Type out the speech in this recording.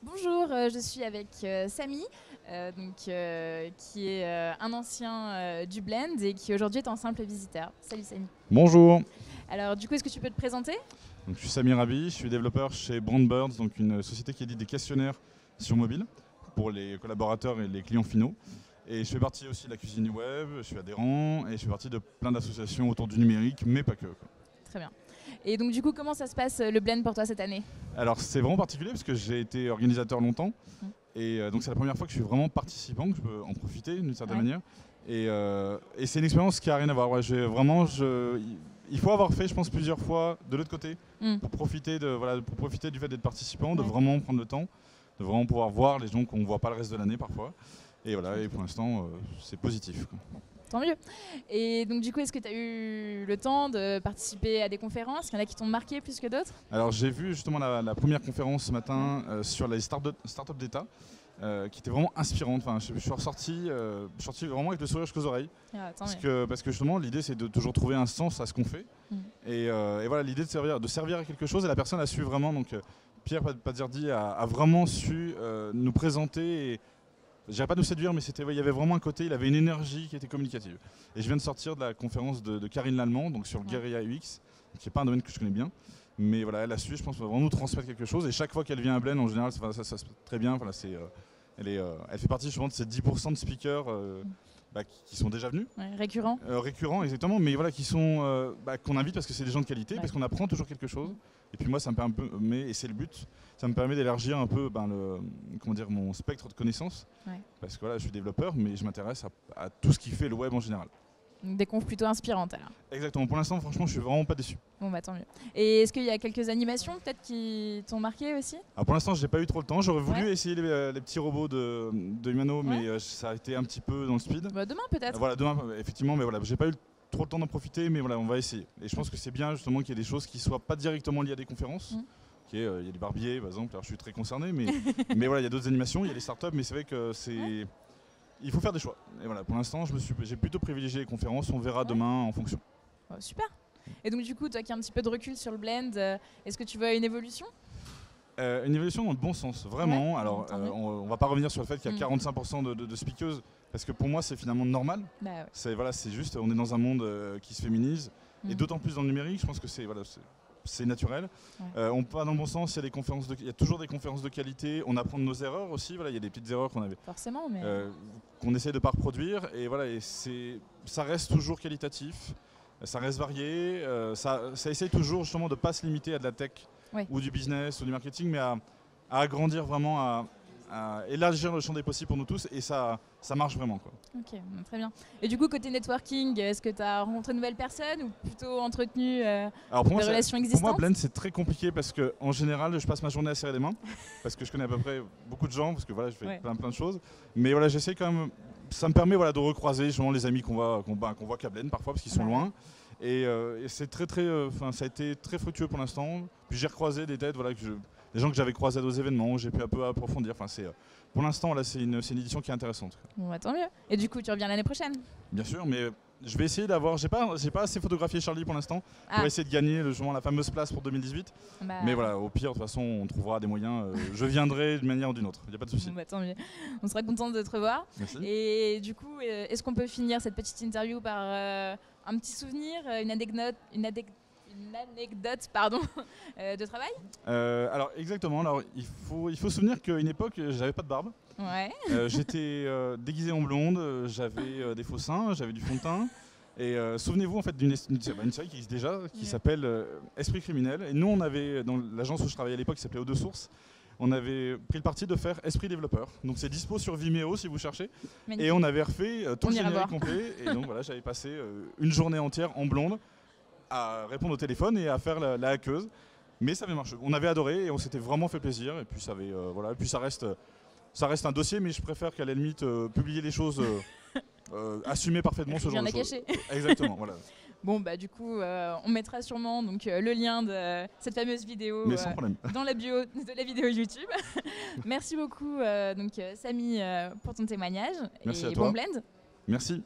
Bonjour, je suis avec Samy, qui est un ancien du Blend et qui aujourd'hui est un simple visiteur. Salut Samy. Bonjour, Alors du coup, est-ce que tu peux te présenter? donc, je suis Samy Rabi, je suis développeur chez Brandbirds, donc une société qui édite des questionnaires sur mobile pour les collaborateurs et les clients finaux. Et je fais partie aussi de la cuisine du web, je suis adhérent et je fais partie de plein d'associations autour du numérique, mais pas que, quoi. Très bien. Et donc du coup, comment ça se passe le Blend pour toi cette année? Alors c'est vraiment particulier parce que j'ai été organisateur longtemps et donc c'est la première fois que je suis vraiment participant, que je peux en profiter d'une certaine manière. Et c'est une expérience qui n'a rien à voir. Ouais, il faut avoir fait, je pense, plusieurs fois de l'autre côté pour profiter du fait d'être participant, de vraiment prendre le temps, de vraiment pouvoir voir les gens qu'on ne voit pas le reste de l'année parfois. Et voilà, et pour l'instant, c'est positif, quoi. Tant mieux. Et donc du coup, est-ce que tu as eu le temps de participer à des conférences? Il y en a qui t'ont marqué plus que d'autres? Alors j'ai vu justement la première conférence ce matin sur les startups d'État, qui était vraiment inspirante. Enfin, je suis ressorti vraiment avec le sourire jusqu'aux oreilles. Ah, tant Parce mieux. que justement, l'idée c'est de toujours trouver un sens à ce qu'on fait. Et voilà, l'idée de servir à quelque chose. Et la personne a su vraiment, donc Pierre Pazerdi a vraiment su nous présenter. Et, je dirais pas nous séduire, mais il y avait vraiment un côté, il avait une énergie qui était communicative. Et je viens de sortir de la conférence de Karine Lallemand, donc sur le Guerilla UX, qui n'est pas un domaine que je connais bien. Mais voilà, elle a su, je pense, vraiment nous transmettre quelque chose. Et chaque fois qu'elle vient à Blend, en général, ça se passe très bien. Voilà, elle fait partie justement de ces 10% de speakers qui sont déjà venus. Ouais, récurrent. Récurrents, exactement, mais voilà, qu'on invite parce que c'est des gens de qualité, parce qu'on apprend toujours quelque chose. Et puis moi, ça me permet un peu, et c'est le but, ça me permet d'élargir un peu mon spectre de connaissances. Ouais. Parce que voilà, je suis développeur, mais je m'intéresse à tout ce qui fait le web en général. Donc, des confs plutôt inspirantes alors. Exactement, pour l'instant, franchement, je suis vraiment pas déçu. Bon bah tant mieux. Et est-ce qu'il y a quelques animations peut-être qui t'ont marqué aussi? Alors pour l'instant, j'ai pas eu trop le temps. J'aurais voulu essayer les petits robots de Humano, mais ça a été un petit peu dans le speed. Bah, demain peut-être. Voilà, demain, effectivement, mais voilà, j'ai pas eu trop le temps d'en profiter, mais voilà, on va essayer. Et je pense que c'est bien justement qu'il y ait des choses qui soient pas directement liées à des conférences. Il y a du barbier, par exemple. Alors je suis très concerné, mais voilà, il y a d'autres animations, il y a les startups, mais c'est vrai que il faut faire des choix. Et voilà, pour l'instant, j'ai plutôt privilégié les conférences. On verra demain en fonction. Oh, super. Et donc du coup, toi qui as un petit peu de recul sur le Blend, est-ce que tu vois une évolution? Une évolution dans le bon sens, vraiment. Ouais, alors, on va pas revenir sur le fait qu'il y a 45% de speakeuses, parce que pour moi, c'est finalement normal. Bah, ouais. C'est juste, on est dans un monde qui se féminise, et d'autant plus dans le numérique, je pense que c'est naturel. On va dans le bon sens, il y a toujours des conférences de qualité, on apprend de nos erreurs aussi, voilà, il y a des petites erreurs qu'on avait. Forcément, mais... qu'on essaie de ne pas reproduire, et voilà, ça reste toujours qualitatif, ça reste varié, ça essaye toujours justement de ne pas se limiter à de la tech ou du business ou du marketing, mais à agrandir vraiment, à élargir le champ des possibles pour nous tous, et ça marche vraiment, quoi. Ok, très bien. Et du coup, côté networking, est-ce que tu as rencontré de nouvelles personnes ou plutôt entretenu des relations existantes? Pour moi, Blend, c'est très compliqué parce qu'en général, je passe ma journée à serrer les mains parce que je connais à peu près beaucoup de gens, parce que voilà, je fais plein de choses. Mais voilà, j'essaie quand même. Ça me permet de recroiser justement les amis qu'on voit qu'à Blend parfois parce qu'ils sont loin. Et c'est ça a été très fructueux pour l'instant. Puis j'ai recroisé des têtes, des gens que j'avais croisés à d'autres événements, où j'ai pu un peu approfondir. Enfin, pour l'instant, là, c'est une édition qui est intéressante. Bon, bah, tant mieux. Et du coup, tu reviens l'année prochaine? Bien sûr, mais je vais essayer d'avoir. J'ai pas assez photographié Charlie pour l'instant pour essayer de gagner la fameuse place pour 2018. Mais voilà, au pire, de toute façon, on trouvera des moyens. Je viendrai d'une manière ou d'une autre. Il n'y a pas de souci. Bon, bah, tant mieux. On sera content de te revoir. Merci. Et du coup, est-ce qu'on peut finir cette petite interview par un petit souvenir, une anecdote de travail? Alors exactement. Alors il faut se souvenir qu'à une époque, j'avais pas de barbe. Ouais. J'étais déguisé en blonde, j'avais des faux seins, j'avais du fond de teint. Et souvenez-vous en fait d'une série qui existe déjà, qui s'appelle Esprit criminel. Et nous, on avait, dans l'agence où je travaillais à l'époque, qui s'appelait Eau de Source, on avait pris le parti de faire Esprit développeur. Donc c'est dispo sur Vimeo si vous cherchez. Magnifique. Et on avait refait tout le générique complet. Et donc voilà, j'avais passé une journée entière en blonde à répondre au téléphone et à faire la hackeuse. Mais ça avait marché. On avait adoré et on s'était vraiment fait plaisir. Et puis et puis ça reste un dossier, mais je préfère qu'à la limite publier les choses, assumer parfaitement ce genre de choses. Exactement, voilà. Bon, bah du coup, on mettra sûrement le lien de cette fameuse vidéo dans la bio de la vidéo YouTube. Merci beaucoup, Samy, pour ton témoignage. Merci et à toi. bon Blend. Merci.